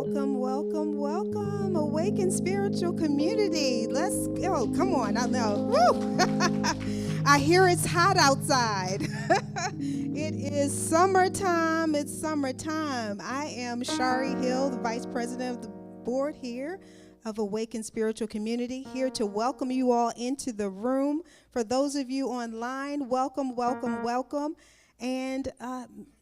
Welcome, welcome, welcome. Awaken Spiritual Community. Let's go. Come on. I know. Woo! I hear it's hot outside. It is summertime. It's summertime. I am Shari Hill, the Vice President of the board here of Awaken Spiritual Community, here to welcome you all into the room. For those of you online, welcome, welcome, welcome. And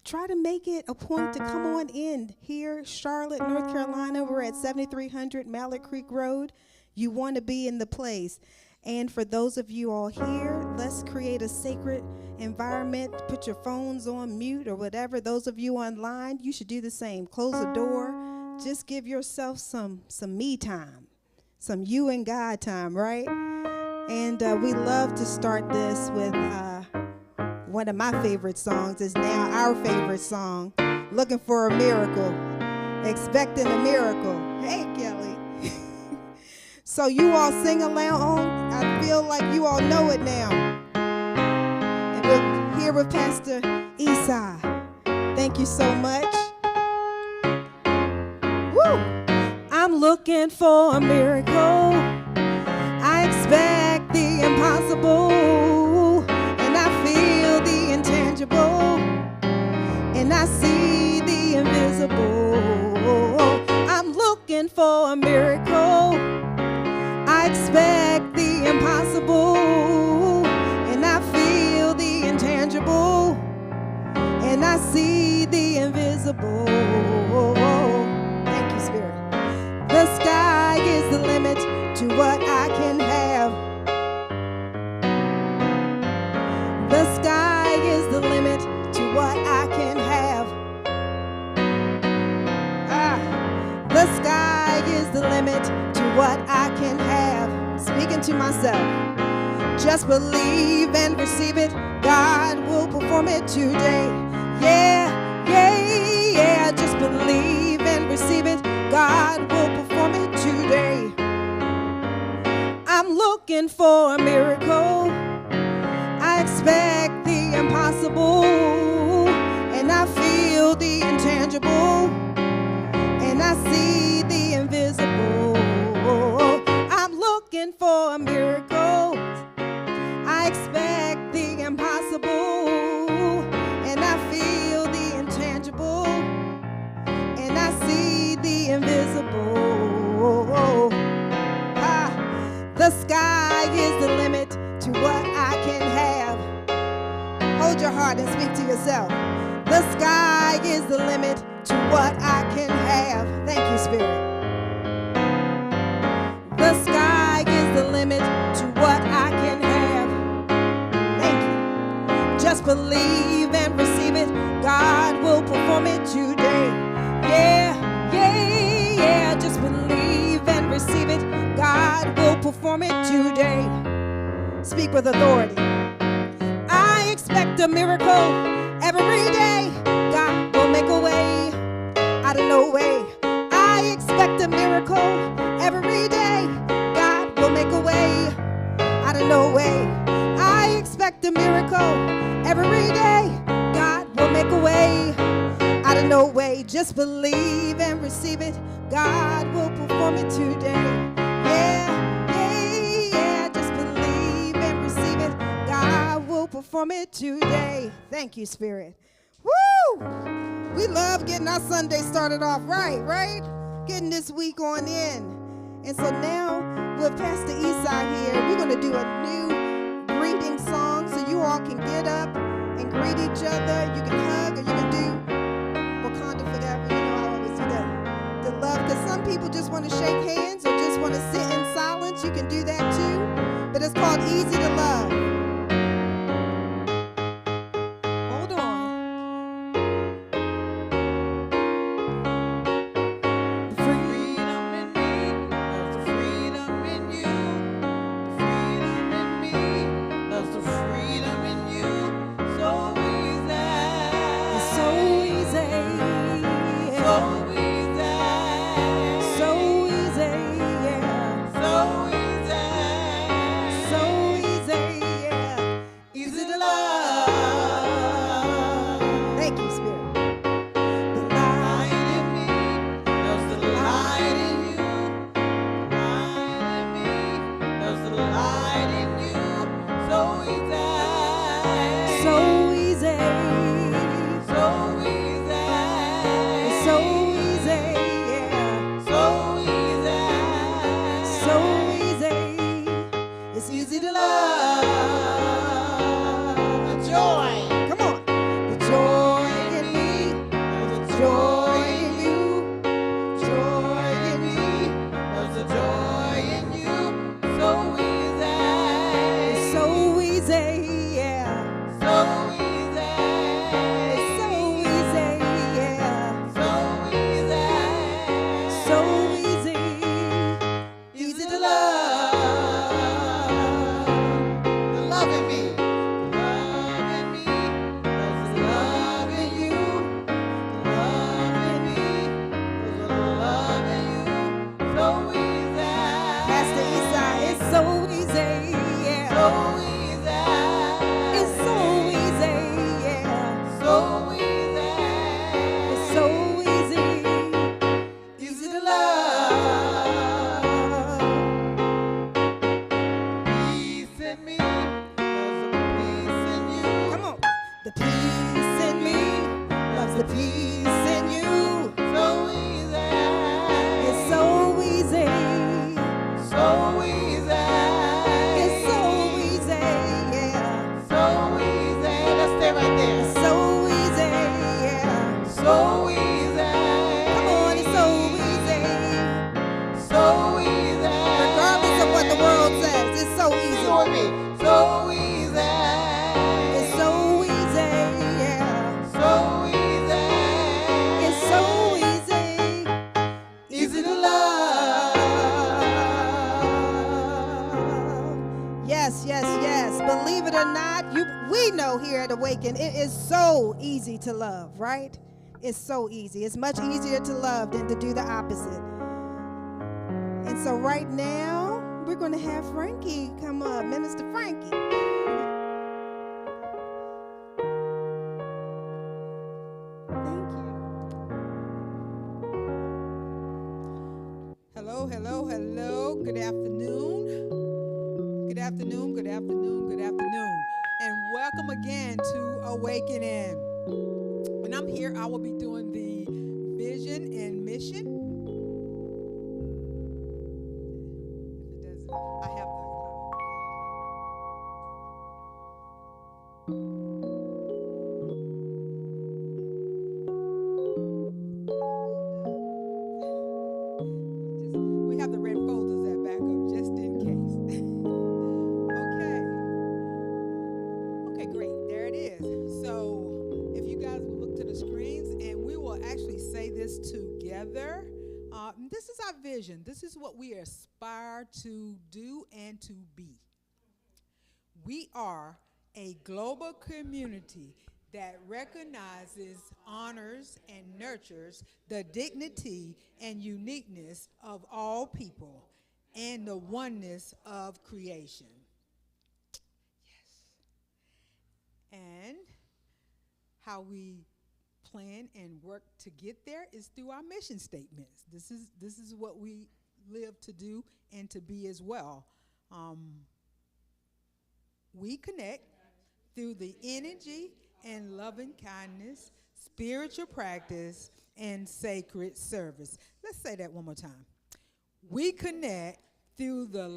try to make it a point to come on in here, Charlotte, North Carolina. We're at 7300 Mallard Creek Road. You want to be in the place. And for those of you all here, let's create a sacred environment. Put your phones on mute or whatever. Those of you online, you should do the same. Close the door. Just give yourself some me time, some you and God time, right? And we love to start this with one of my favorite songs. Is now our favorite song, Looking for a Miracle, Expecting a Miracle. Hey, Kelly. So you all sing along. I feel like you all know it now. And we're here with Pastor Esai. Thank you so much. Woo! I'm looking for a miracle. I expect the impossible. And I see the invisible. I'm looking for a miracle. I expect the impossible. And I feel the intangible. And I see the invisible. Thank you, Spirit. The sky is the limit to what I can have. The sky is the limit to what I can have. The sky is the limit to what I can have. Speaking to myself. Just believe and receive it. God will perform it today. Yeah, yeah, yeah. Just believe and receive it. God will perform it today. I'm looking for a miracle. I expect the impossible, and I feel the intangible, and I see the invisible. I'm looking for a miracle. I expect the impossible, and I feel the intangible, and I see the invisible. The sky is the limit to what I can have. Hold your heart and speak to yourself. The sky is the limit to what I can have. Thank you, Spirit. The sky is the limit to what I can have. Thank you. Just believe and receive it. God will perform it today. Yeah, yeah, yeah. Just believe and receive it. God will perform it today. Speak with authority. I expect a miracle every day. God will make a way out of no way. I expect a miracle every day. God will make a way out of no way. I expect a miracle every day. God will make a way out of no way. Just believe and receive it. God will perform it today. Perform it today. Thank you, Spirit. Woo! We love getting our Sunday started off right? Getting this week on in. And so now with Pastor Esai here, we're going to do a new greeting song so you all can get up and greet each other. You can hug or you can do Wakanda forever. You know, I always do the love, because some people just want to shake hands or just want to sit in silence. You can do that too. But it's called Easy to Love. so easy, yeah. So easy. So easy. It's easy to love. The joy. Come on. The joy in me. The joy in you. Joy in me. There's a joy in you. So easy. It's so easy, yeah. So easy. Here at Awaken, it is so easy to love, right? It's so easy. It's much easier to love than to do the opposite. And so right now, we're going to have Frankie come up, Minister Frankie. Thank you. Hello, hello, hello. Good afternoon. Good afternoon, good afternoon, good afternoon. And welcome again to Awakening. When I'm here, I will be doing the vision and mission. If it doesn't, I have we have the red folders that back up just in case. Okay, great. There it is. So if you guys will look to the screens, and we will actually say this together. This is our vision. This is what we aspire to do and to be. We are a global community that recognizes, honors, and nurtures the dignity and uniqueness of all people and the oneness of creation. And how we plan and work to get there is through our mission statements. This is what we live to do and to be as well. We connect through the energy and loving kindness, spiritual practice, and sacred service. Let's say that one more time. We connect through the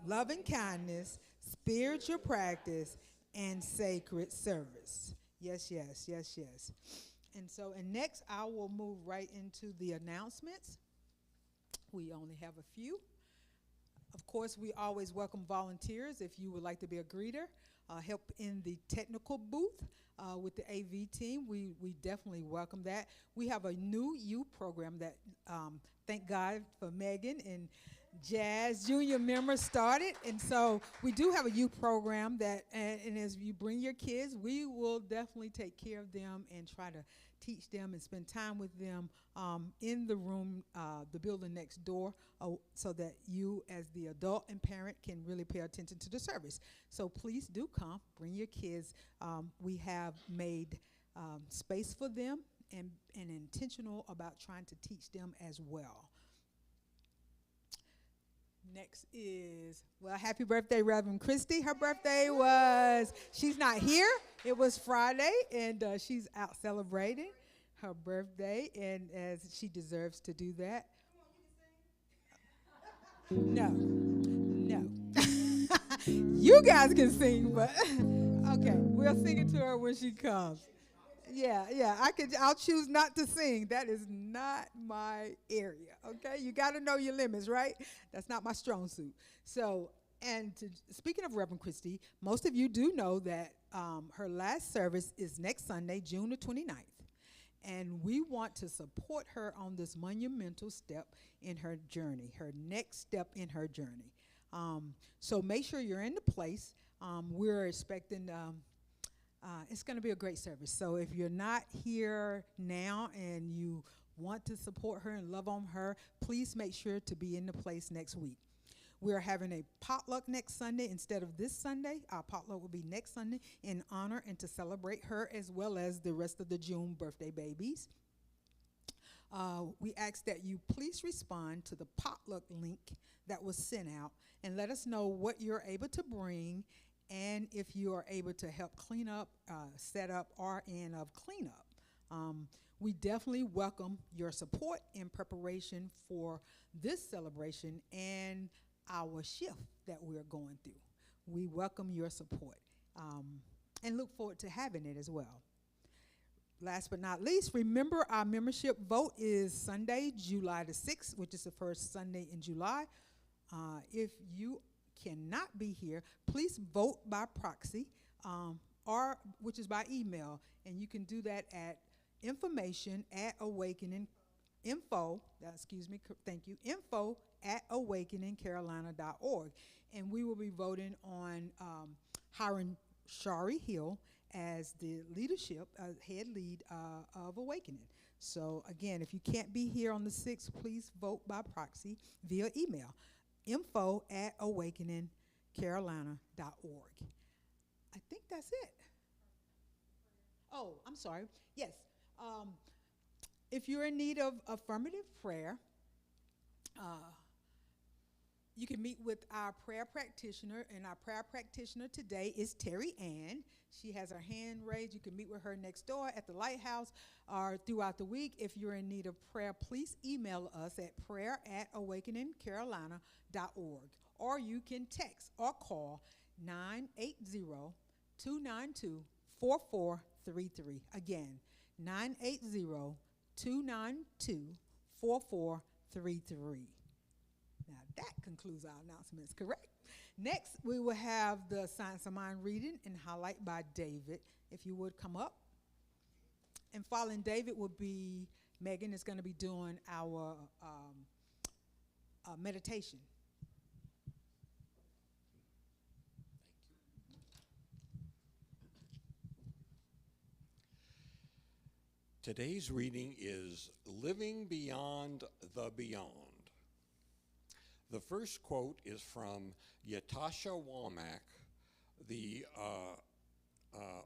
loving kindness, spiritual practice, and sacred service. Yes, yes, yes, yes. And next I will move right into the announcements. We only have a few. Of course, we always welcome volunteers if you would like to be a greeter, help in the technical booth with the AV team. We definitely welcome that. We have a new youth program that, thank God for Megan and Jazz Junior members started, and so we do have a youth program that, and as you bring your kids, we will definitely take care of them and try to teach them and spend time with them in the room, the building next door, so that you as the adult and parent can really pay attention to the service. So please do come, bring your kids. We have made space for them and intentional about trying to teach them as well. Next is, well, happy birthday, Reverend Christy. Her birthday was, she's not here. It was Friday, and she's out celebrating her birthday, and as she deserves to do that. No, no. You guys can sing, but okay, we'll sing it to her when she comes. Yeah, yeah. I'll choose not to sing. That is not my area. Okay, you got to know your limits, right? That's not my strong suit. So, speaking of Reverend Christie, most of you do know that her last service is next Sunday, June the 29th. And we want to support her on this monumental step in her journey, her next step in her journey. So make sure you're in the place. We're expecting, it's going to be a great service. So if you're not here now and you want to support her and love on her, please make sure to be in the place next week. We're having a potluck next Sunday instead of this Sunday. Our potluck will be next Sunday in honor and to celebrate her as well as the rest of the June birthday babies. We ask that you please respond to the potluck link that was sent out and let us know what you're able to bring and if you are able to help clean up, set up, or end of cleanup. We definitely welcome your support in preparation for this celebration and our shift that we're going through. We welcome your support and look forward to having it as well. Last but not least, remember our membership vote is Sunday, July the 6th, which is the first Sunday in July. If you cannot be here, please vote by proxy or which is by email, and you can do that at information at awakening info, thank you, info@awakeningcarolina.org. And we will be voting on hiring Shari Hill as the head lead of Awakening. So again, if you can't be here on the 6th, please vote by proxy via email, info@awakeningcarolina.org. I think that's it. Oh, I'm sorry. Yes. If you're in need of affirmative prayer, you can meet with our prayer practitioner, and our prayer practitioner today is Terry Ann. She has her hand raised. You can meet with her next door at the Lighthouse or throughout the week. If you're in need of prayer, please email us at prayer@awakeningcarolina.org, or you can text or call 980-292-4433. Again, 980-292-4433. Now that concludes our announcements, correct? Next, we will have the Science of Mind reading and highlight by David. If you would come up. And following David will be Megan is going to be doing our meditation. Today's reading is Living Beyond the Beyond. The first quote is from Yatasha Womack, the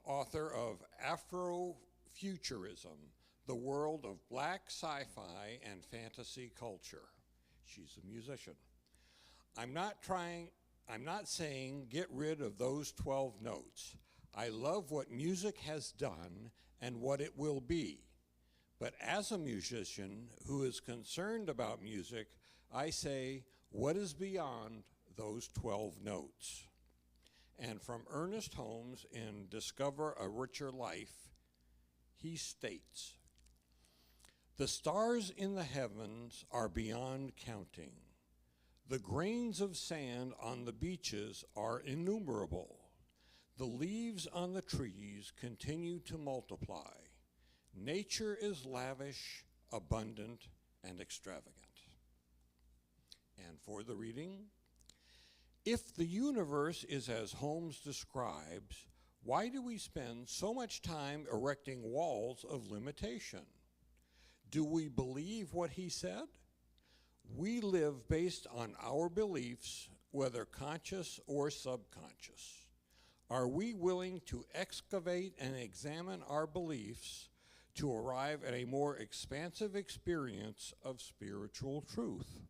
author of Afrofuturism, the world of black sci-fi and fantasy culture. She's a musician. I'm not saying get rid of those 12 notes. I love what music has done and what it will be. But as a musician who is concerned about music, I say, what is beyond those 12 notes? And from Ernest Holmes in Discover a Richer Life, he states, the stars in the heavens are beyond counting. The grains of sand on the beaches are innumerable. The leaves on the trees continue to multiply. Nature is lavish, abundant, and extravagant. And for the reading, if the universe is as Holmes describes, why do we spend so much time erecting walls of limitation? Do we believe what he said? We live based on our beliefs, whether conscious or subconscious. Are we willing to excavate and examine our beliefs to arrive at a more expansive experience of spiritual truth?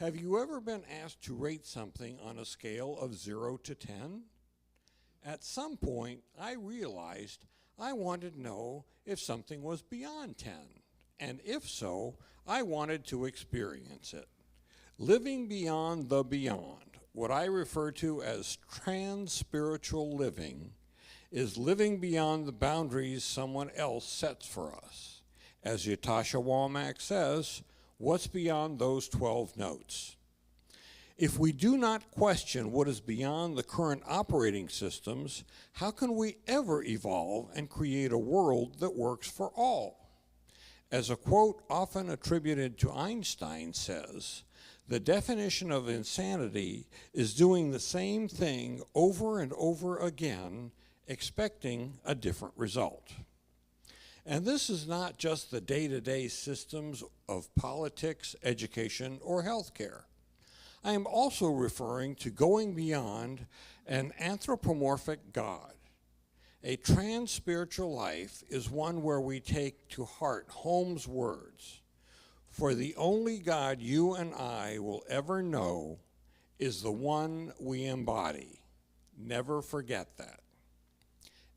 Have you ever been asked to rate something on a scale of 0 to 10? At some point, I realized I wanted to know if something was beyond 10, and if so, I wanted to experience it. Living beyond the beyond, what I refer to as trans-spiritual living, is living beyond the boundaries someone else sets for us. As Yatasha Walmack says, what's beyond those 12 notes? If we do not question what is beyond the current operating systems, how can we ever evolve and create a world that works for all? As a quote often attributed to Einstein says, the definition of insanity is doing the same thing over and over again, expecting a different result. And this is not just the day-to-day systems of politics, education, or healthcare. I am also referring to going beyond an anthropomorphic God. A trans-spiritual life is one where we take to heart Holmes' words, "For the only God you and I will ever know is the one we embody. Never forget that."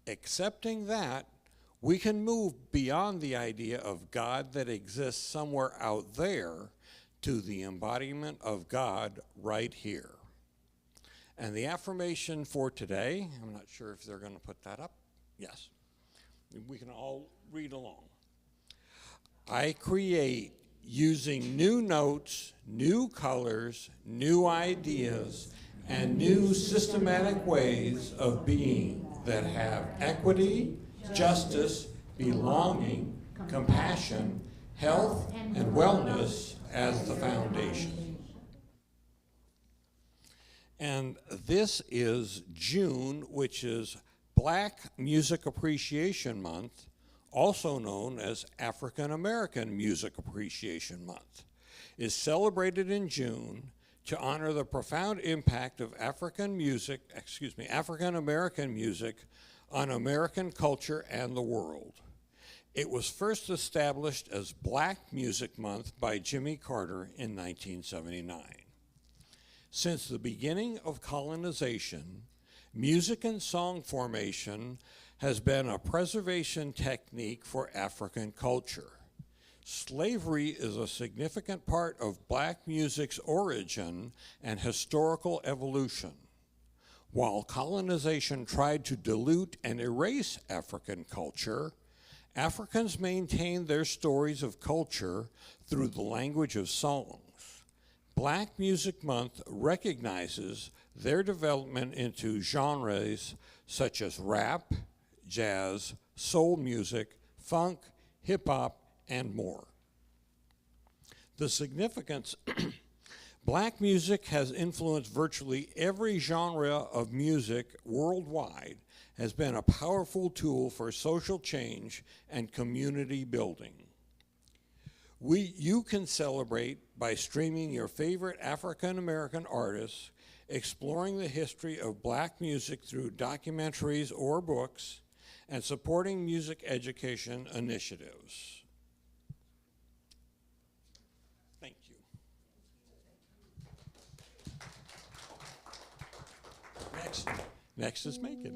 Accepting that, we can move beyond the idea of God that exists somewhere out there to the embodiment of God right here. And the affirmation for today, I'm not sure if they're going to put that up. Yes. We can all read along. I create using new notes, new colors, new ideas, and new systematic ways of being that have equity, justice, belonging, compassion, health, and wellness as the foundation. And this is June, which is Black Music Appreciation Month, also known as African American Music Appreciation Month, is celebrated in June to honor the profound impact of African American music on American culture and the world. It was first established as Black Music Month by Jimmy Carter in 1979. Since the beginning of colonization, music and song formation has been a preservation technique for African culture. Slavery is a significant part of Black music's origin and historical evolution. While colonization tried to dilute and erase African culture, Africans maintained their stories of culture through the language of songs. Black Music Month recognizes their development into genres such as rap, jazz, soul music, funk, hip-hop, and more. The significance Black music has influenced virtually every genre of music worldwide, has been a powerful tool for social change and community building. You can celebrate by streaming your favorite African American artists, exploring the history of Black music through documentaries or books, and supporting music education initiatives. Thank you. Next is Megan.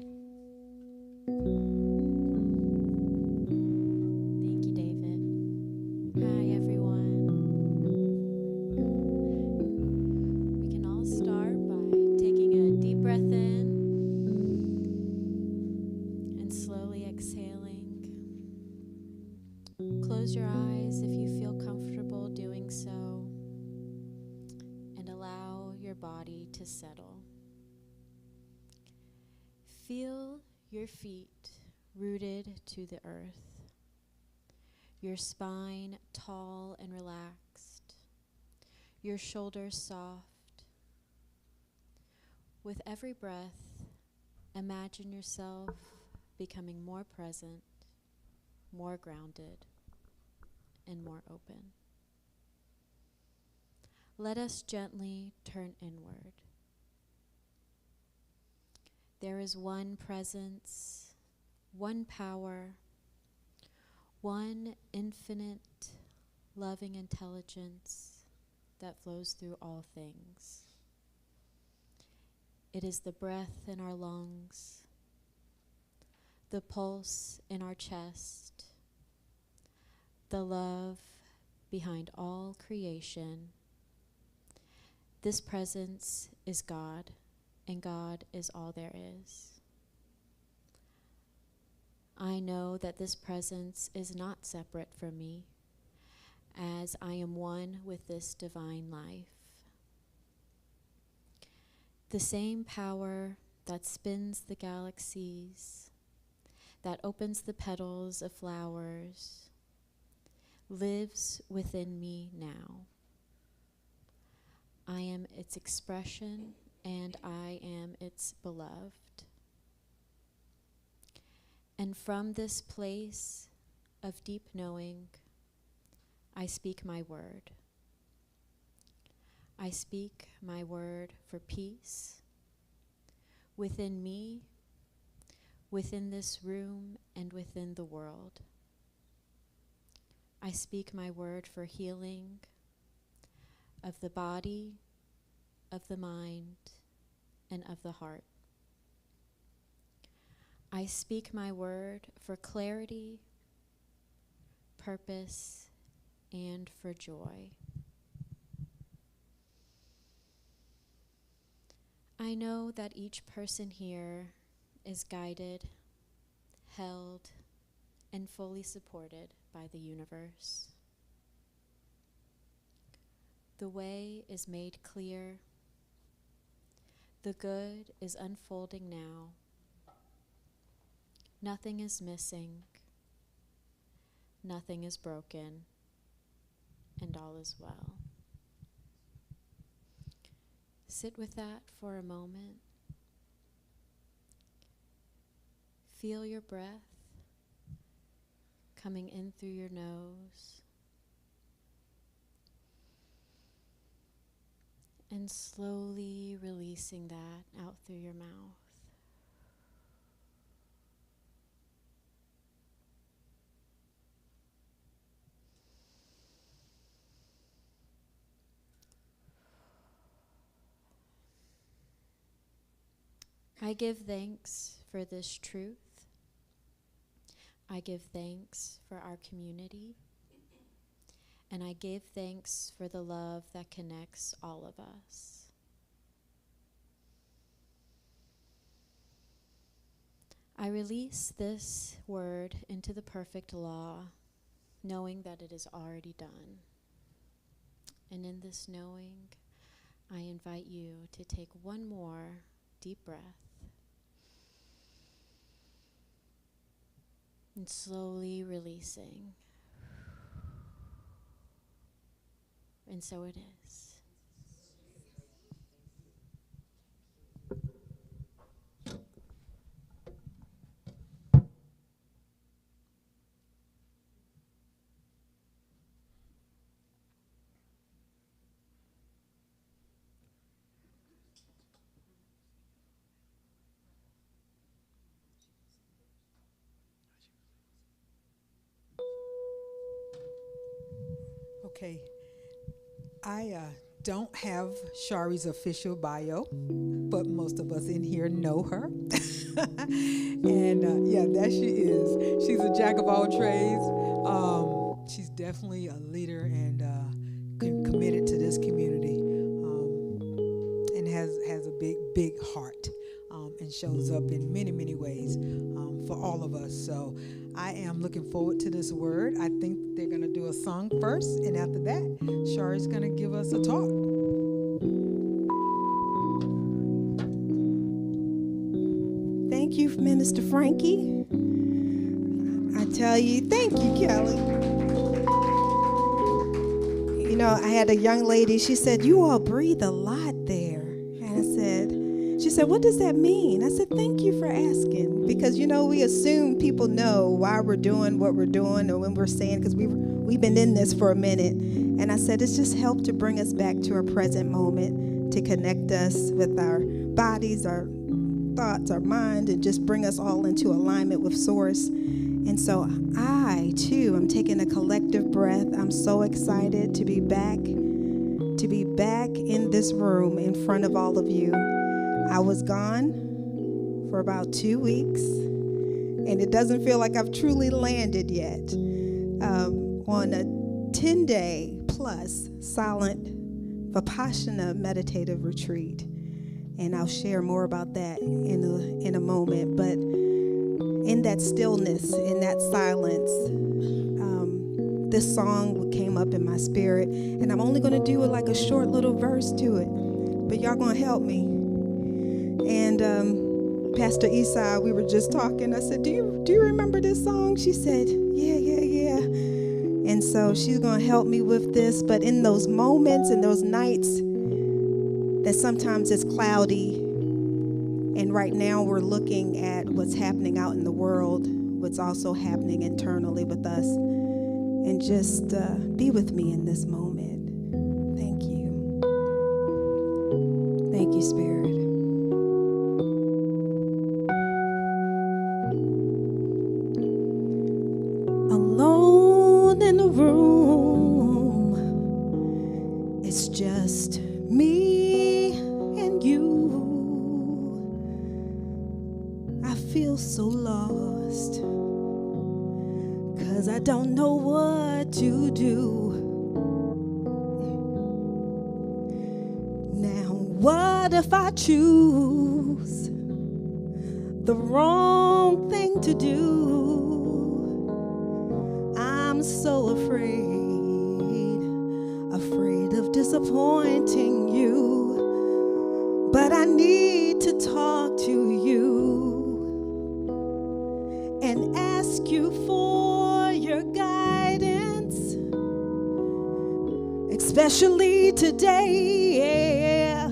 Thank you, David. Hi, everyone. We can all start by taking a deep breath in and slowly exhaling. Close your eyes if you feel comfortable doing so, and allow your body to settle. Feel your feet rooted to the earth, your spine tall and relaxed, your shoulders soft. With every breath, imagine yourself becoming more present, more grounded, and more open. Let us gently turn inward. There is one presence, one power, one infinite, loving intelligence that flows through all things. It is the breath in our lungs, the pulse in our chest, the love behind all creation. This presence is God, and God is all there is. I know that this presence is not separate from me, as I am one with this divine life. The same power that spins the galaxies, that opens the petals of flowers, lives within me now. I am its expression, and I am its beloved. And from this place of deep knowing, I speak my word. I speak my word for peace within me, within this room, and within the world. I speak my word for healing of the body, of the mind, and of the heart. I speak my word for clarity, purpose, and for joy. I know that each person here is guided, held, and fully supported by the universe. The way is made clear. The good is unfolding now. Nothing is missing. Nothing is broken. And all is well. Sit with that for a moment. Feel your breath coming in through your nose and slowly releasing that out through your mouth. I give thanks for this truth. I give thanks for our community. And I give thanks for the love that connects all of us. I release this word into the perfect law, knowing that it is already done. And in this knowing, I invite you to take one more deep breath and slowly releasing. And so it is. Okay. I don't have Shari's official bio, but most of us in here know her. And yeah, there she is. She's a jack of all trades. She's definitely a leader and committed to this community, and has a big heart, and shows up in many ways for all of us. So I am looking forward to this word. I think they're going to do a song first, and after that, Shari's going to give us a talk. Thank you, Minister Frankie. I tell you, thank you, Kelly. You know, I had a young lady, she said, "You all breathe a lot there." And she said, "What does that mean?" I said, "Thank you for asking." Because, you know, we assume people know why we're doing what we're doing or when we're saying, because we've been in this for a minute. And I said, it's just helped to bring us back to our present moment, to connect us with our bodies, our thoughts, our mind, and just bring us all into alignment with Source. And so I, too, am taking a collective breath. I'm so excited to be back in this room in front of all of you. I was gone for about 2 weeks, and it doesn't feel like I've truly landed yet. On a 10-day plus silent Vipassana meditative retreat. And I'll share more about that in a moment. But in that stillness, in that silence, this song came up in my spirit. And I'm only going to do it like a short little verse to it. But y'all going to help me. And Pastor Esai, we were just talking. I said, do you remember this song? She said, yeah. And so she's going to help me with this. But in those moments, in those nights that sometimes it's cloudy, and right now we're looking at what's happening out in the world, what's also happening internally with us, and just be with me in this moment. Thank you. Thank you, Spirit. Alone in the room, it's just me and you. I feel so lost, 'cause I don't know what to do. Now, what if I choose the wrong thing to do? I'm so afraid of disappointing you. But I need to talk to you and ask you for your guidance, especially today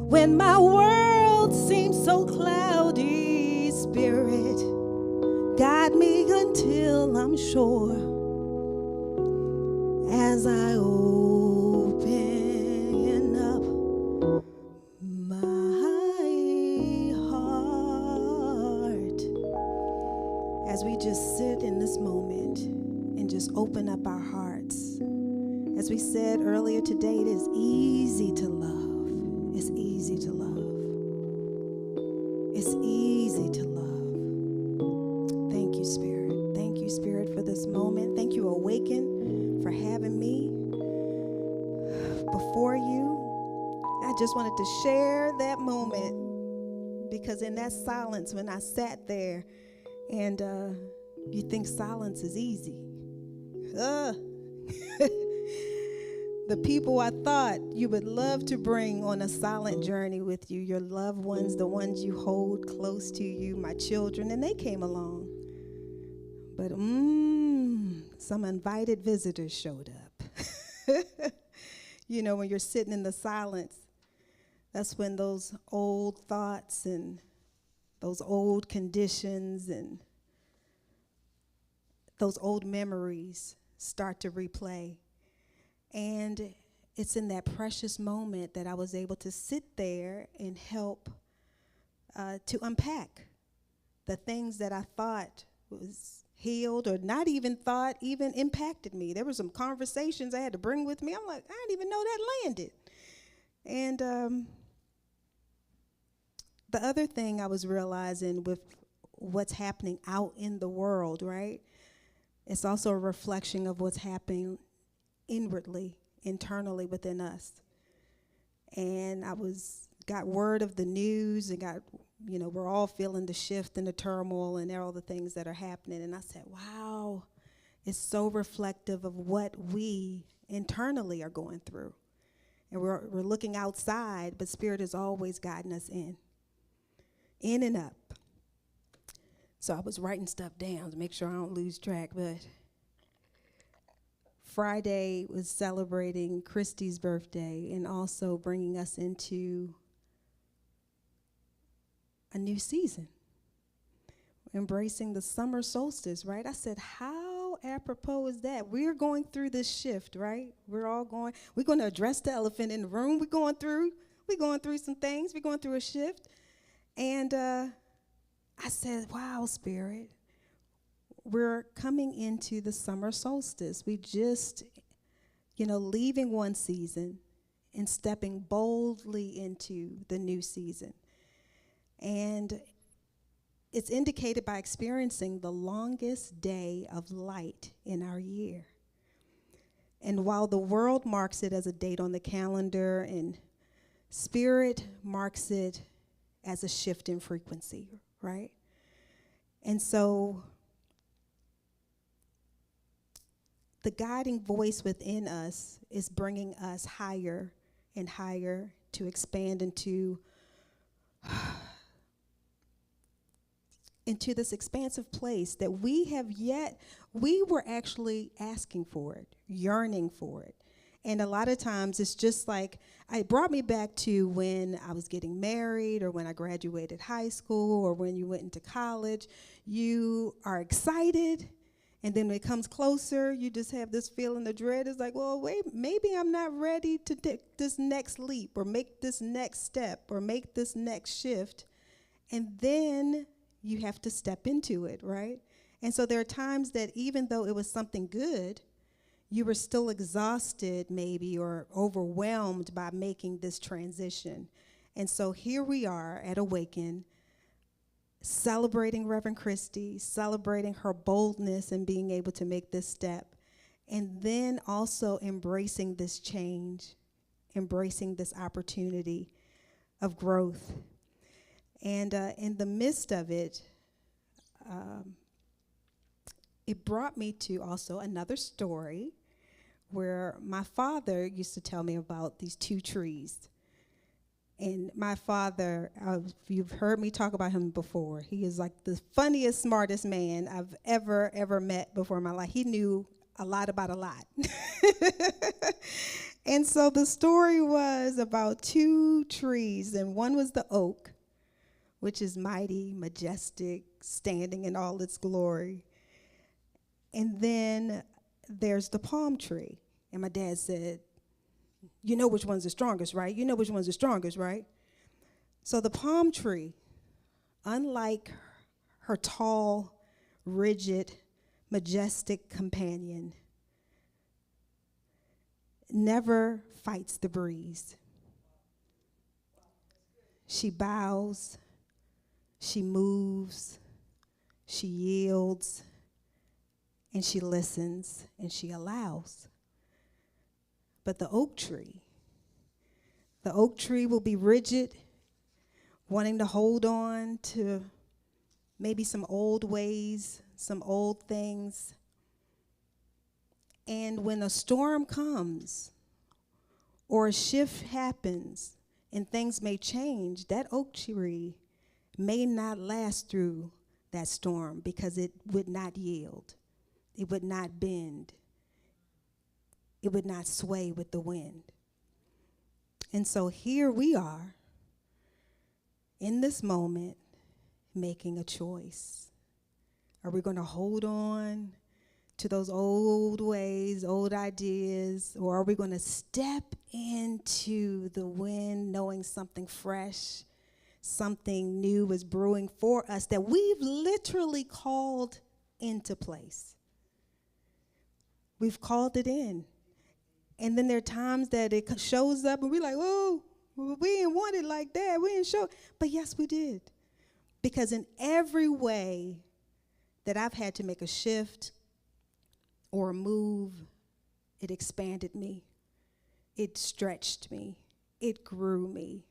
when my world seems so cloudy. Spirit, guide me until I'm sure, as I open up my heart. As we just sit in this moment and just open up our hearts. As we said earlier today, it is easy to love. It's easy to love. It's easy to love. Thank you, Spirit. Thank you, Spirit, for this moment. Thank you, Awaken, for having me before you. I just wanted to share that moment, because in that silence, when I sat there, and you think silence is easy. The people I thought you would love to bring on a silent journey with you, your loved ones, the ones you hold close to you, my children, and they came along. But some invited visitors showed up. You know, when you're sitting in the silence, that's when those old thoughts and those old conditions and those old memories start to replay. And it's in that precious moment that I was able to sit there and help to unpack the things that I thought was healed, or not even thought even impacted me. There were some conversations I had to bring with me. I'm like, I didn't even know that landed. And the other thing I was realizing with what's happening out in the world, right? It's also a reflection of what's happening inwardly, internally within us. And I got word of the news and we're all feeling the shift and the turmoil and all the things that are happening. And I said, wow, it's so reflective of what we internally are going through. And we're looking outside, but Spirit is always guiding us in and up. So I was writing stuff down to make sure I don't lose track, but Friday was celebrating Christy's birthday and also bringing us into a new season, embracing the summer solstice, right? I said, how apropos is that? We're going through this shift, right? We're going to address the elephant in the room. We're going through some things. We're going through a shift. And I said, wow, Spirit, we're coming into the summer solstice. We just, leaving one season and stepping boldly into the new season. And it's indicated by experiencing the longest day of light in our year. And while the world marks it as a date on the calendar, and spirit marks it as a shift in frequency, right? And so the guiding voice within us is bringing us higher and higher to expand into this expansive place that we were actually asking for it, yearning for it. And a lot of times it's just like, it brought me back to when I was getting married, or when I graduated high school, or when you went into college. You are excited, and then when it comes closer, you just have this feeling of dread. It's like, well, wait, maybe I'm not ready to take this next leap, or make this next step, or make this next shift. And then you have to step into it, right? And so there are times that even though it was something good, you were still exhausted maybe, or overwhelmed by making this transition. And so here we are at Awaken, celebrating Reverend Christie, celebrating her boldness in being able to make this step, and then also embracing this change, embracing this opportunity of growth. And in the midst of it, it brought me to also another story where my father used to tell me about these two trees. And my father, you've heard me talk about him before. He is like the funniest, smartest man I've ever met before in my life. He knew a lot about a lot. And so the story was about two trees, and one was the oak, which is mighty, majestic, standing in all its glory. And then there's the palm tree. And my dad said, you know which one's the strongest, right? You know which one's the strongest, right? So the palm tree, unlike her tall, rigid, majestic companion, never fights the breeze. She bows, she moves, she yields, and she listens, and she allows. But the oak tree will be rigid, wanting to hold on to maybe some old ways, some old things. And when a storm comes or a shift happens and things may change, that oak tree may not last through that storm, because it would not yield. It would not bend. It would not sway with the wind. And so here we are in this moment making a choice. Are we going to hold on to those old ways, old ideas, or are we going to step into the wind knowing something fresh, something new is brewing for us that we've literally called into place? We've called it in. And then there are times that it shows up and we're like, oh, we didn't want it like that. We didn't show. But yes, we did. Because in every way that I've had to make a shift or a move, it expanded me. It stretched me. It grew me.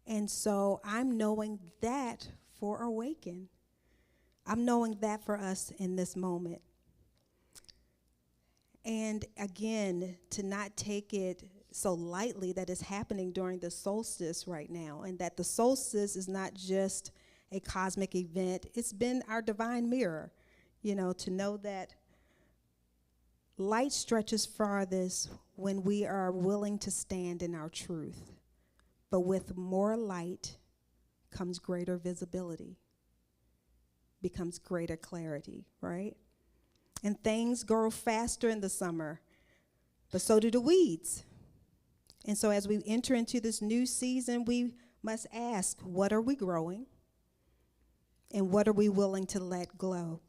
And so I'm knowing that for Awaken. I'm knowing that for us in this moment. And again, to not take it so lightly that it's happening during the solstice right now, and that the solstice is not just a cosmic event. It's been our divine mirror, to know that light stretches farthest when we are willing to stand in our truth. But with more light comes greater visibility, becomes greater clarity, right? And things grow faster in the summer, but so do the weeds. And so as we enter into this new season, we must ask, what are we growing? And what are we willing to let go,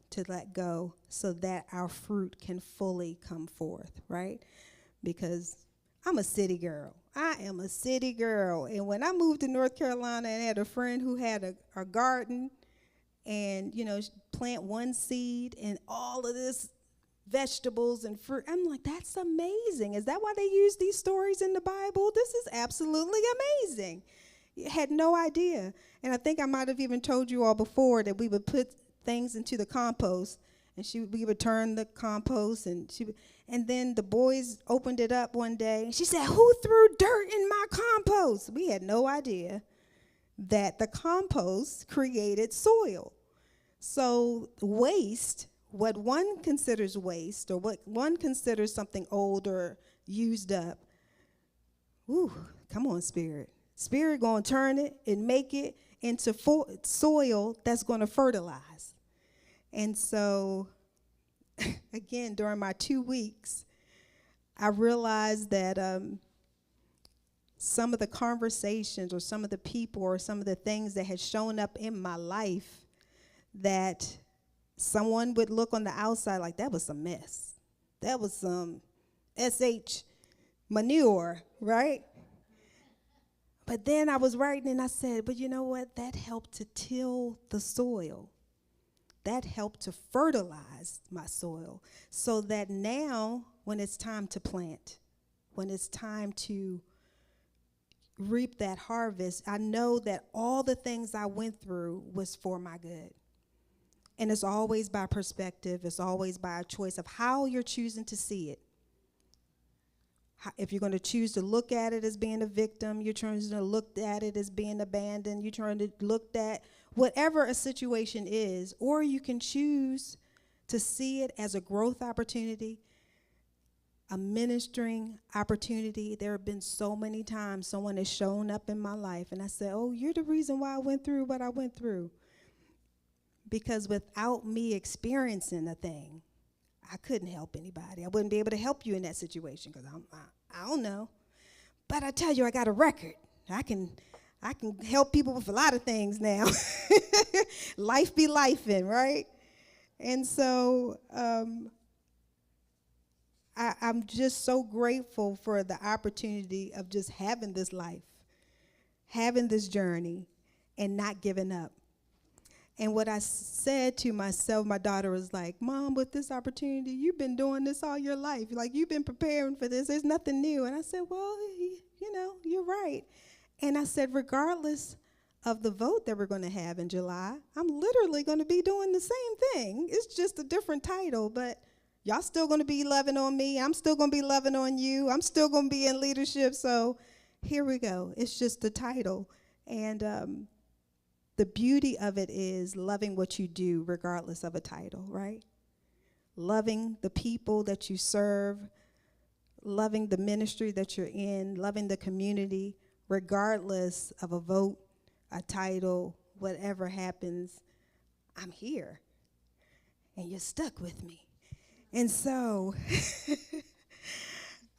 so that our fruit can fully come forth, right? Because I'm a city girl. I am a city girl. And when I moved to North Carolina and had a friend who had a garden, and, plant one seed and all of this vegetables and fruit. I'm like, that's amazing. Is that why they use these stories in the Bible? This is absolutely amazing. I had no idea. And I think I might have even told you all before that we would put things into the compost, and we would turn the compost, and then the boys opened it up one day, and she said, "Who threw dirt in my compost?" We had no idea that the compost created soil. So waste, what one considers waste, or what one considers something old or used up, ooh, come on, Spirit. Spirit going to turn it and make it into soil that's going to fertilize. And so, again, during my 2 weeks, I realized that some of the conversations or some of the people or some of the things that had shown up in my life, that someone would look on the outside like, that was some mess. That was some SH manure, right? But then I was writing and I said, but you know what? That helped to till the soil. That helped to fertilize my soil, so that now when it's time to plant, when it's time to reap that harvest, I know that all the things I went through was for my good. And it's always by perspective. It's always by a choice of how you're choosing to see it. If you're going to choose to look at it as being a victim, you're choosing to look at it as being abandoned, you're trying to look at whatever a situation is, or you can choose to see it as a growth opportunity, a ministering opportunity. There have been so many times someone has shown up in my life, and I said, oh, you're the reason why I went through what I went through. Because without me experiencing a thing, I couldn't help anybody. I wouldn't be able to help you in that situation because I don't know. But I tell you, I got a record. I can help people with a lot of things now. Life be lifing, right? And so I'm just so grateful for the opportunity of just having this life, having this journey, and not giving up. And what I said to myself, my daughter was like, Mom, with this opportunity, you've been doing this all your life. Like, you've been preparing for this. There's nothing new. And I said, well, you're right. And I said, regardless of the vote that we're going to have in July, I'm literally going to be doing the same thing. It's just a different title, but y'all still going to be loving on me. I'm still going to be loving on you. I'm still going to be in leadership. So here we go. It's just the title. And the beauty of it is loving what you do regardless of a title, right? Loving the people that you serve, loving the ministry that you're in, loving the community, regardless of a vote, a title, whatever happens. I'm here, and you're stuck with me. And so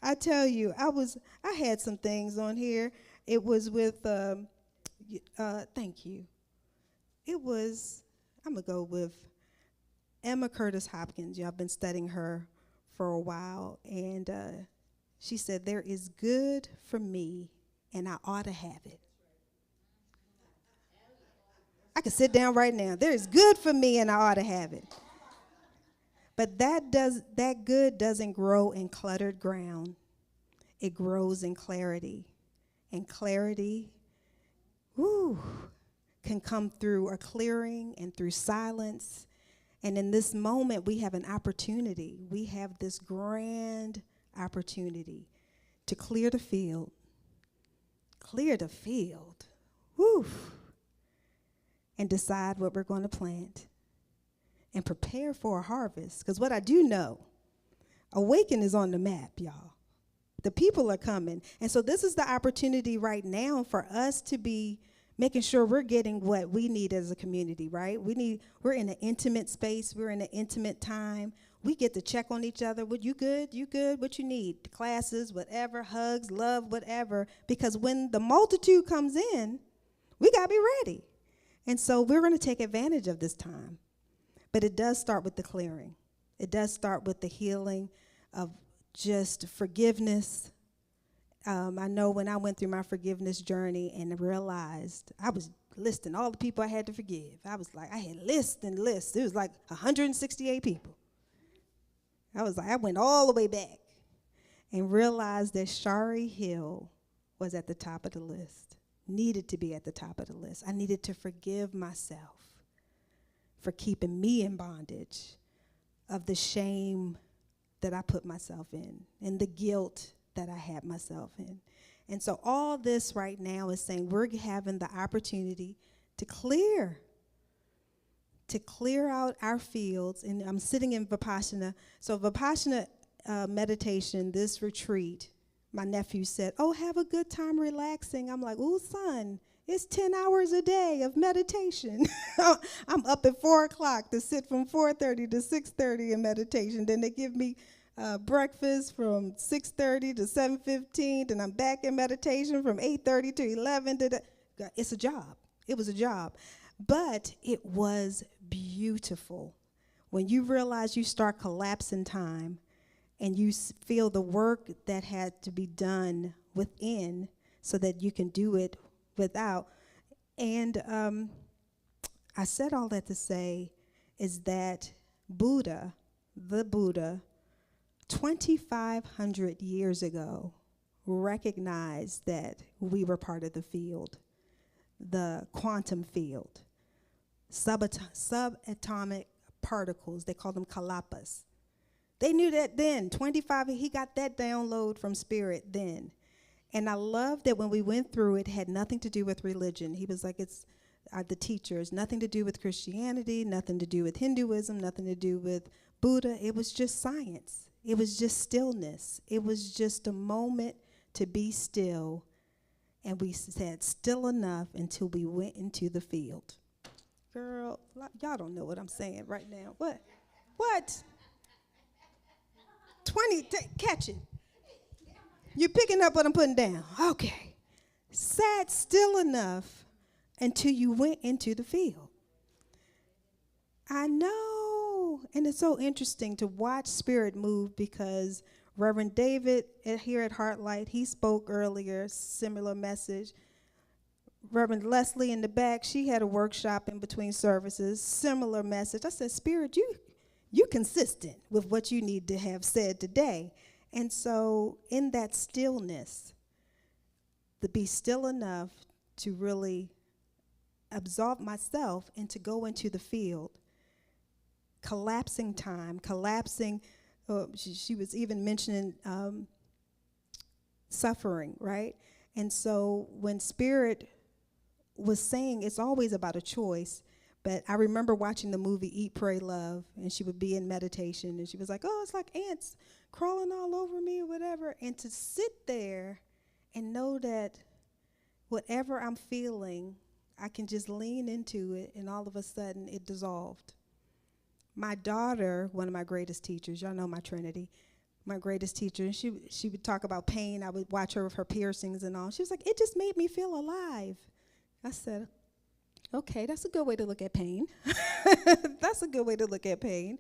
I tell you, I had some things on here. It was with, thank you. I'm going to go with Emma Curtis Hopkins. Y'all been studying her for a while. And she said, there is good for me, and I ought to have it. I could sit down right now. There is good for me, and I ought to have it. But that good doesn't grow in cluttered ground. It grows in clarity. And clarity, can come through a clearing and through silence. And in this moment, we have an opportunity. We have this grand opportunity to clear the field. Clear the field. And decide what we're going to plant. And prepare for a harvest. Because what I do know, Awaken is on the map, y'all. The people are coming. And so this is the opportunity right now for us to be making sure we're getting what we need as a community, right? We're in an intimate space. We're in an intimate time. We get to check on each other. What, you good? You good? What you need? Classes, whatever, hugs, love, whatever. Because when the multitude comes in, we got to be ready. And so we're going to take advantage of this time. But it does start with the clearing. It does start with the healing of just forgiveness, I know when I went through my forgiveness journey and realized I was listing all the people I had to forgive. I was like, I had lists and lists. It was like 168 people. I was like, I went all the way back and realized that Shari Hill was at the top of the list, needed to be at the top of the list. I needed to forgive myself for keeping me in bondage of the shame that I put myself in and the guilt that I had myself in. And so all this right now is saying we're having the opportunity to clear out our fields. And I'm sitting in Vipassana. So Vipassana meditation, this retreat, my nephew said, oh, have a good time relaxing. I'm like, oh, son, it's 10 hours a day of meditation. I'm up at 4 o'clock to sit from 4:30 to 6:30 in meditation. Then they give me breakfast from 6:30 to 7:15. Then I'm back in meditation from 8:30 to 11. It's a job. It was a job. But it was beautiful. When you realize you start collapsing time and you feel the work that had to be done within so that you can do it without. And I said all that to say is that the Buddha, 2,500 years ago, recognized that we were part of the field, the quantum field, subatomic particles. They call them kalapas. They knew that then. He got that download from Spirit then. And I love that when we went through it had nothing to do with religion. He was like, it's the teachers, nothing to do with Christianity, nothing to do with Hinduism, nothing to do with Buddha. It was just science. It was just stillness. It was just a moment to be still. And we said still enough until we went into the field. Girl, y'all don't know what I'm saying right now. What? 20, catch it. You're picking up what I'm putting down. Okay. Sat still enough until you went into the field. I know. And it's so interesting to watch Spirit move because Reverend David here at Heartlight, he spoke earlier, similar message. Reverend Leslie in the back, she had a workshop in between services, similar message. I said, Spirit, you consistent with what you need to have said today. And so in that stillness, to be still enough to really absolve myself and to go into the field, collapsing time, she was even mentioning suffering, right? And so when Spirit was saying it's always about a choice, but I remember watching the movie Eat, Pray, Love, and she would be in meditation, and she was like, oh, it's like ants crawling all over me or whatever. And to sit there and know that whatever I'm feeling, I can just lean into it, and all of a sudden it dissolved. My daughter, one of my greatest teachers, y'all know my Trinity, my greatest teacher, and she would talk about pain. I would watch her with her piercings and all. She was like, it just made me feel alive. I said, okay, that's a good way to look at pain. That's a good way to look at pain.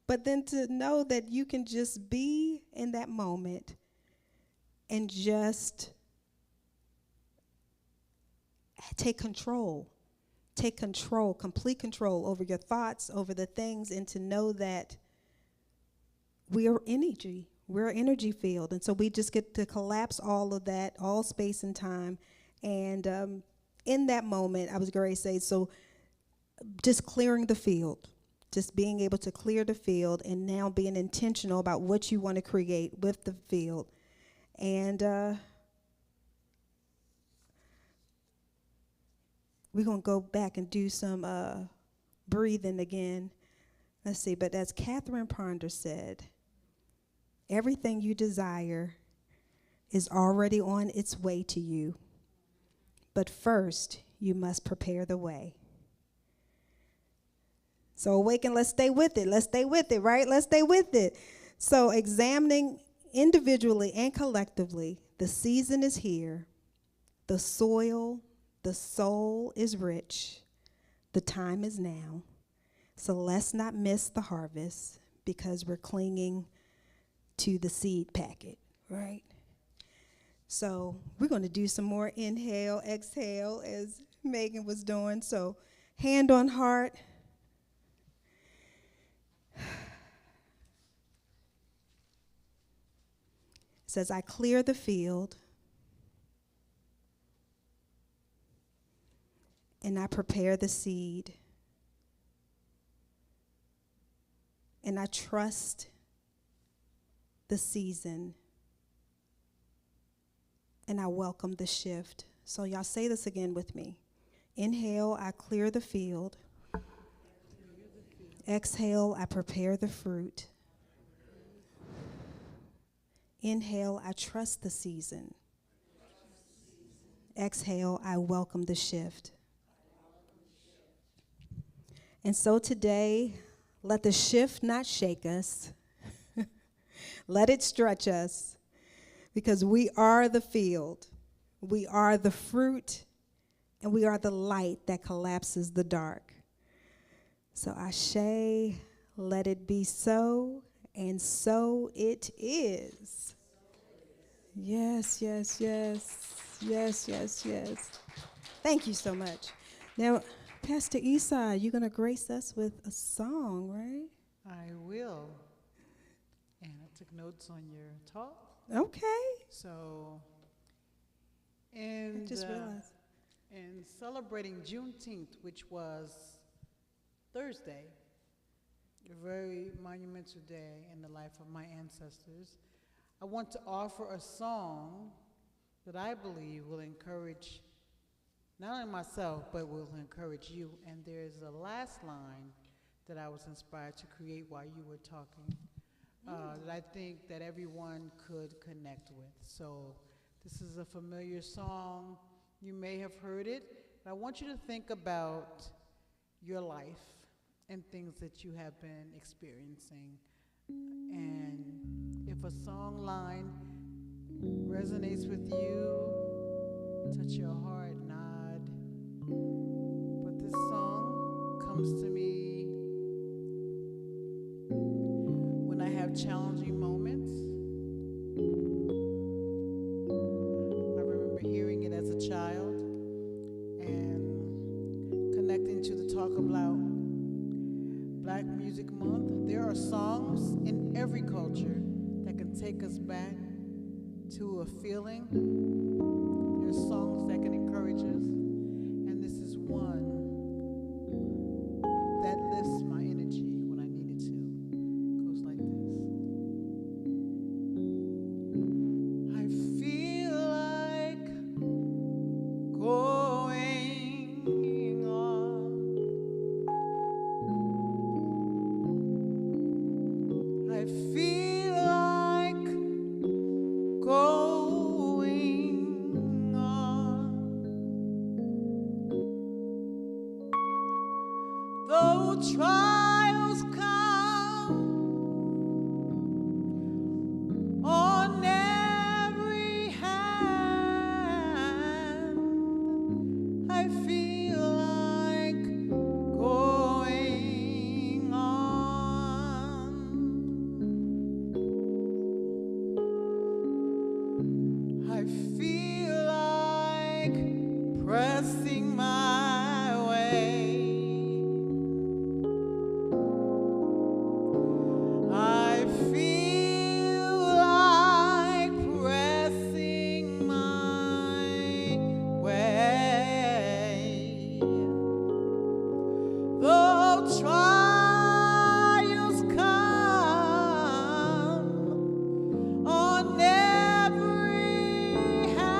But then to know that you can just be in that moment and just take control, complete control over your thoughts, over the things, and to know that we are energy. We're an energy field. And so we just get to collapse all of that, all space and time. And in that moment, I was going to say, so just clearing the field, just being able to clear the field and now being intentional about what you want to create with the field. And we're going to go back and do some breathing again. Let's see, but as Catherine Ponder said, everything you desire is already on its way to you. But first, you must prepare the way. So Awaken, let's stay with it. Let's stay with it, right? Let's stay with it. So examining individually and collectively, the season is here. The soil, the soul is rich. The time is now. So let's not miss the harvest because we're clinging to the seed packet, right? So we're going to do some more inhale, exhale as Megan was doing. So hand on heart. It says, I clear the field and I prepare the seed. And I trust the season. And I welcome the shift. So y'all say this again with me. Inhale, I clear the field. Exhale, I prepare the fruit. Inhale, I trust the season. Exhale, I welcome the shift. And so today, let the shift not shake us. Let it stretch us. Because we are the field, we are the fruit, and we are the light that collapses the dark. So Ashe, let it be so, and so it is. Yes, yes, yes, yes, yes, yes. Thank you so much. Now, Pastor Esau, you're going to grace us with a song, right? I will. And I took notes on your talk. Okay. So, I just realized. in celebrating Juneteenth, which was Thursday, a very monumental day in the life of my ancestors, I want to offer a song that I believe will encourage not only myself, but will encourage you. And there's a last line that I was inspired to create while you were talking. That I think that everyone could connect with. So this is a familiar song. You may have heard it. But I want you to think about your life and things that you have been experiencing. And if a song line resonates with you, touch your heart, nod. But this song comes to me when I have challenging moments. I remember hearing it as a child and connecting to the talk about Black Music Month. There are songs in every culture that can take us back to a feeling. There's songs that can encourage us, and this is one that lifts my energy when I need it to. It goes like this. I feel like going on. I feel like going on. Though trials come on every hand, I feel like going on. I feel like pressing my way. I feel like pressing my way. Though trials come on every hand,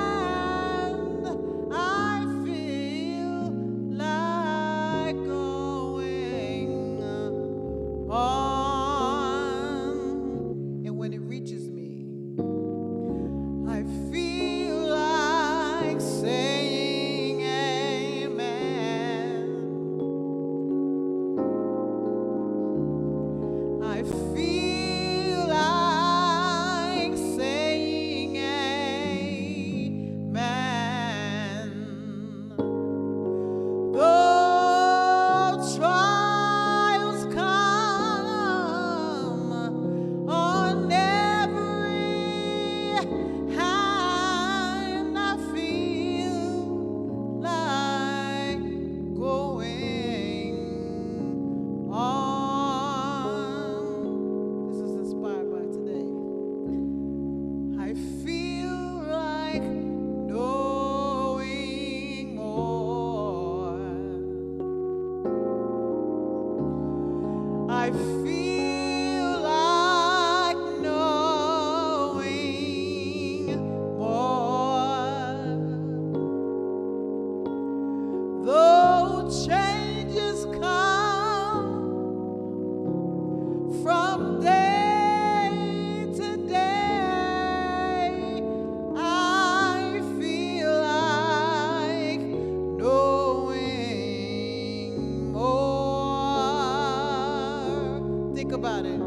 Everybody.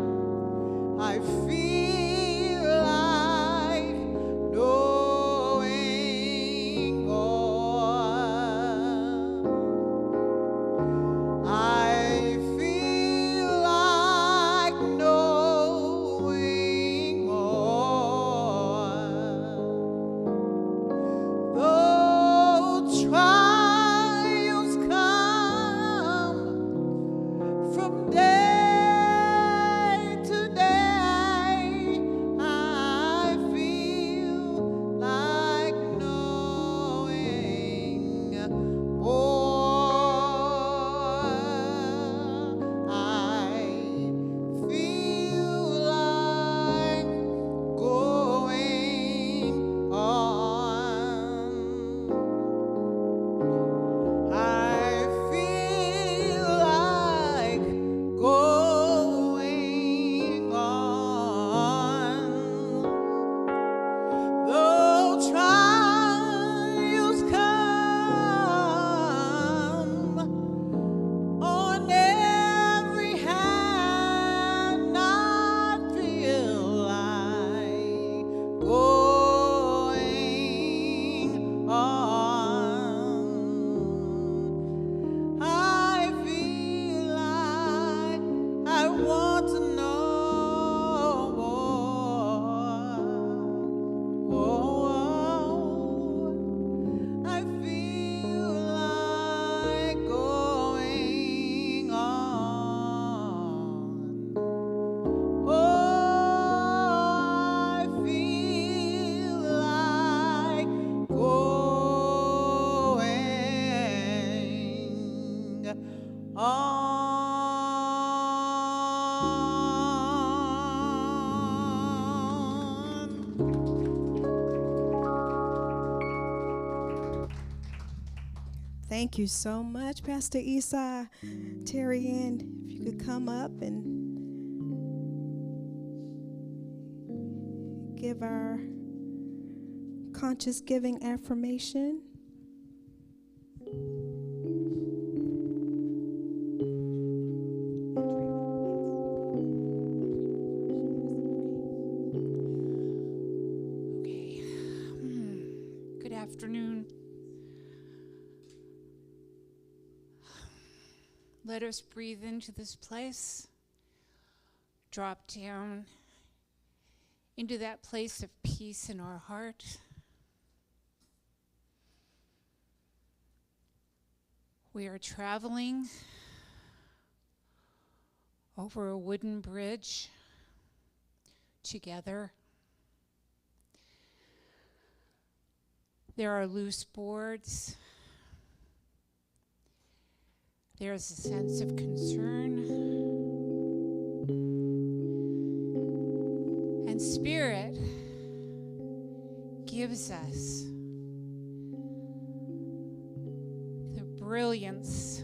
I feel like knowing all. I feel like knowing all. Though trials come from day to day, I feel like knowing more. I feel like going on. I feel like going on. Though trials come on every hand, I feel like going on. I feel like I want to know more. I feel like going on. Oh, I feel like going on. Thank you so much, Pastor Esau. Terry Ann, if you could come up and give our conscious giving affirmation. Okay. Good afternoon. Let us breathe into this place, drop down into that place of peace in our heart. We are traveling over a wooden bridge together. There are loose boards. There's a sense of concern. And Spirit gives us the brilliance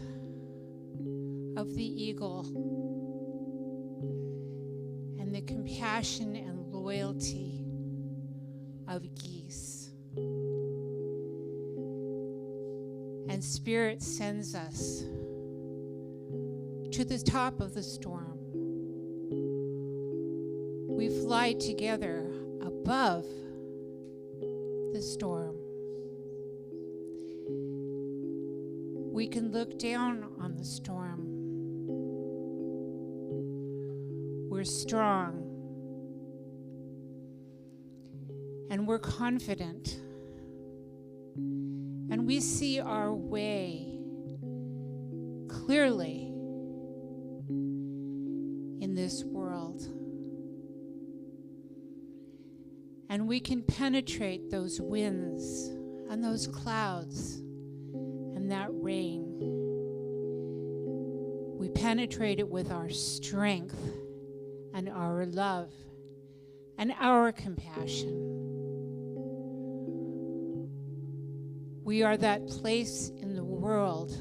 of the eagle and the compassion and loyalty of geese. And Spirit sends us to the top of the storm. We fly together above the storm. We can look down on the storm. We're strong. And we're confident. And we see our way clearly in this world. And we can penetrate those winds and those clouds and that rain. We penetrate it with our strength and our love and our compassion. We are that place in the world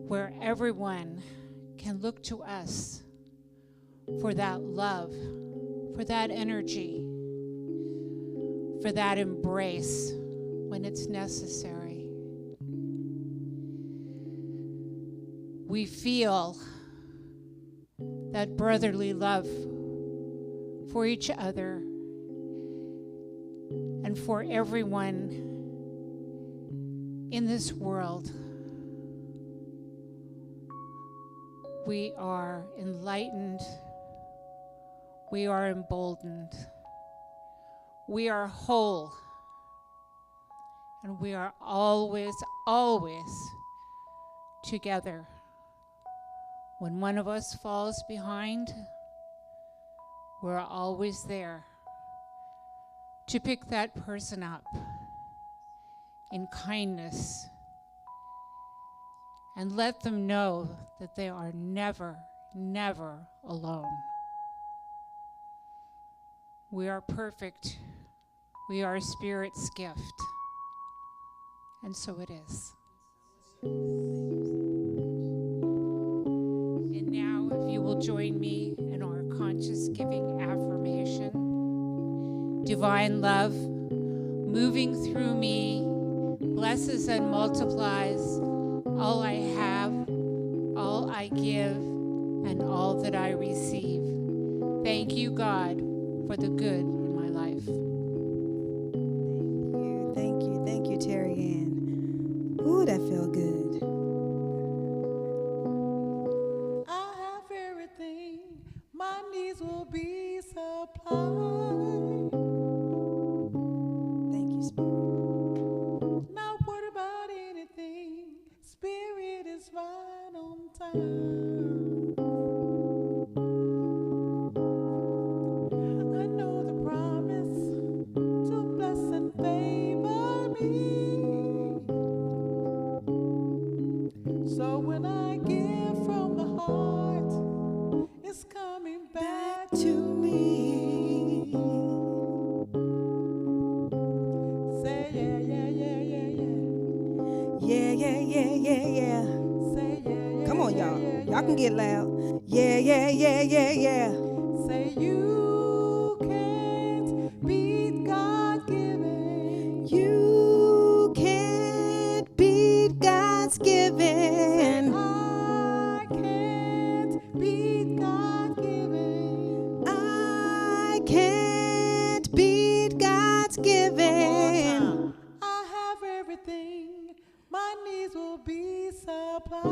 where everyone can look to us for that love, for that energy, for that embrace when it's necessary. we feel that brotherly love for each other and for everyone in this world. We are enlightened. We are emboldened. We are whole. And we are always, always together. When one of us falls behind, we're always there to pick that person up in kindness and let them know that they are never, never alone. We are perfect. We are Spirit's gift. And so it is. And now, if you will join me in our conscious giving affirmation. Divine love, moving through me, blesses and multiplies all I have, all I give, and all that I receive. Thank you, God, for the good in my life. Thank you, Terry Ann. Ooh, that felt good. I have everything, my needs will be supplied. Thank you, Spirit. Not worried about anything, Spirit is right on time. I know the promise to bless and favor me. So when I give from the heart, it's coming back to me. Say yeah, yeah, yeah, yeah, yeah. Yeah, yeah, yeah, yeah, yeah. Say yeah, yeah. Come on, yeah, y'all. yeah, Y'all can yeah. get loud. Yeah, yeah, yeah, yeah, yeah. Say you can't beat God given. You can't beat God's given. I can't beat God given. I can't beat God's given. I have everything. My needs will be supplied.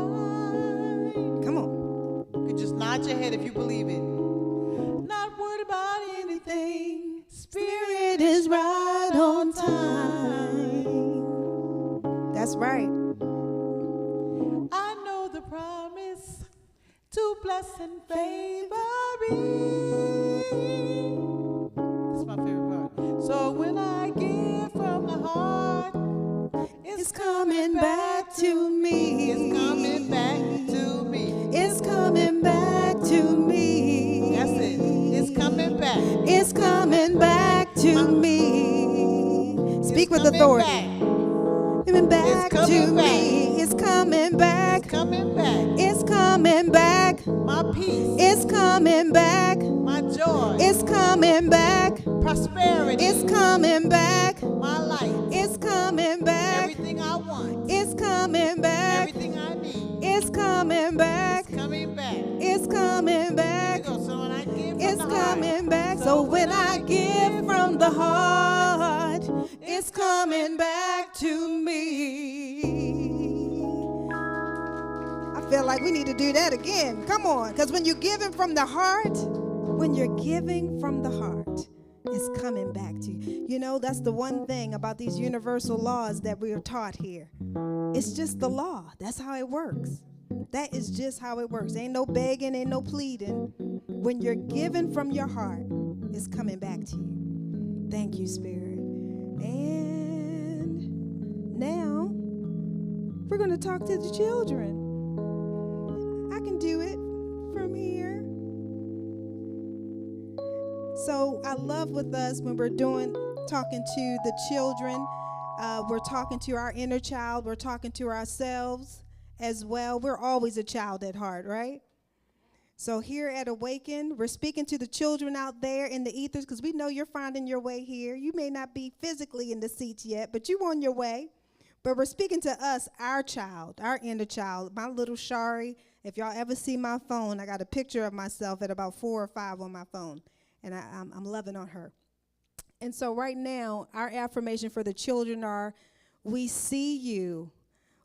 Come on. You can just nod your head if you believe it. Not worried about anything. Spirit is right on time. That's right. I know the promise to bless and favor me. This is my favorite part. So when I give from the heart, It's coming back to me. It's coming back to me. It's coming back to me. That's it. It's coming back. It's coming back to me. Speak with authority. Coming back It's coming to back. me. It's coming back. It's coming back. It's coming back. My peace. It's coming back. My joy. It's coming back. Prosperity. It's coming back. My light. It's coming back. Everything I want. It's coming back. Everything I need. It's coming back. It's coming back. It's coming back. Here we go. So when I give from It's the coming heart. back. So when I give from the heart, it's coming back to me. I feel like we need to do that again. Come on. Because when you're giving from the heart, it's coming back to you. You know, that's the one thing about these universal laws that we are taught here. It's just the law. That's how it works. That is just how it works. Ain't no begging, ain't no pleading. When you're giving from your heart, it's coming back to you. Thank you, Spirit. And now we're going to talk to the children. I can do it from here. So I love with us when we're talking to the children. We're talking to our inner child. We're talking to ourselves as well. We're always a child at heart, right? So here at Awaken, we're speaking to the children out there in the ethers because we know you're finding your way here. You may not be physically in the seats yet, but you're on your way. But we're speaking to us, our child, our inner child, my little Shari. If y'all ever see my phone, I got a picture of myself at about 4 or 5 on my phone, and I'm loving on her. And so right now, our affirmation for the children are, we see you,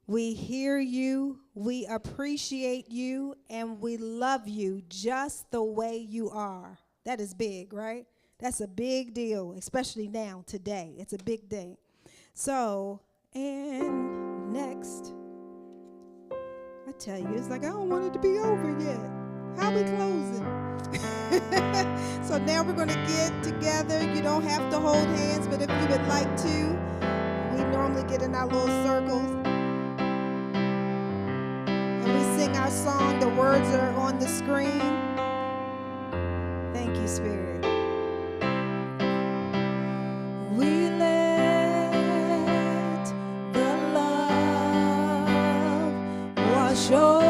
we hear you, we appreciate you, and we love you just the way you are. That is big, right? That's a big deal, especially now, today. It's a big day. So, and next, I tell you, it's like I don't want it to be over yet. How we closing? So now we're going to get together. You don't have to hold hands, but if you would like to, we normally get in our little circles. And we sing our song. The words are on the screen. Thank you, Spirit. We let the love wash over.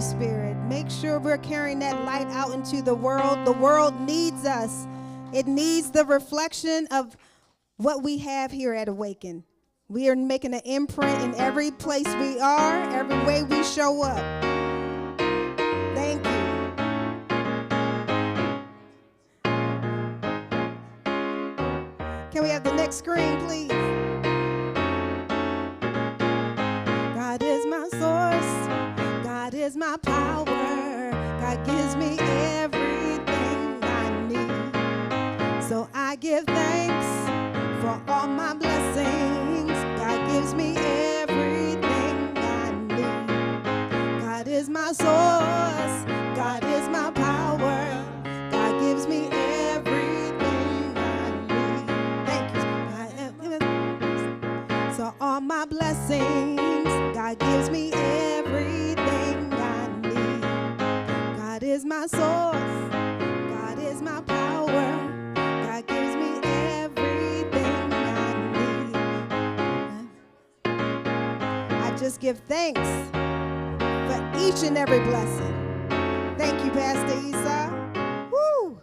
Spirit. Make sure we're carrying that light out into the world. The world needs us. It needs the reflection of what we have here at Awaken. We are making an imprint in every place we are, every way we show up. Thank you. Can we have the next screen, please? God is my source. God is my power. God gives me everything I need. So I give thanks for all my blessings. God gives me everything I need. God is my source. God is my power. God gives me everything I need. Thank you. So all my blessings, God gives me everything I need. God is my source. God is my power. God gives me everything I need. I just give thanks for each and every blessing. Thank you, Pastor Esau. Woo!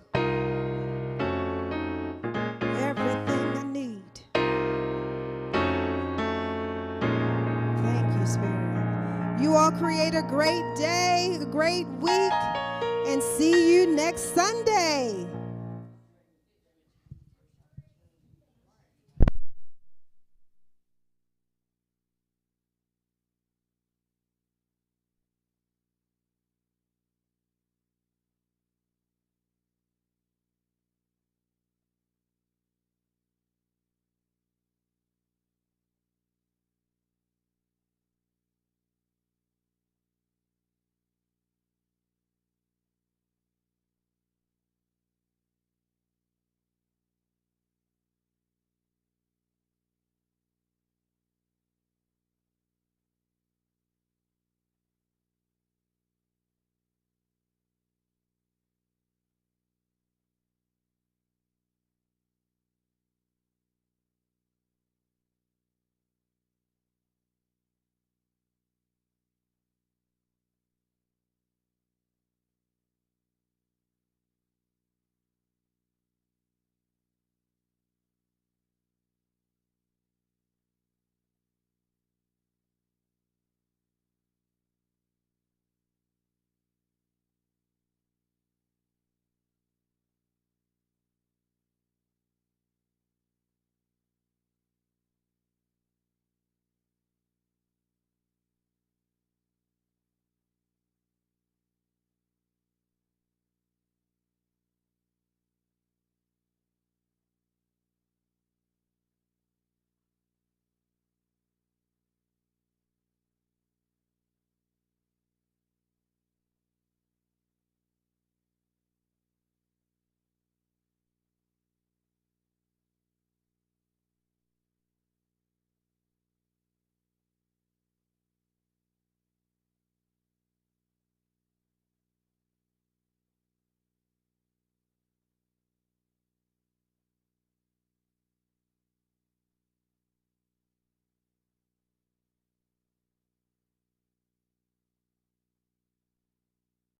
Everything I need. Thank you, Spirit. You all create a great day, a great week, and see you next Sunday.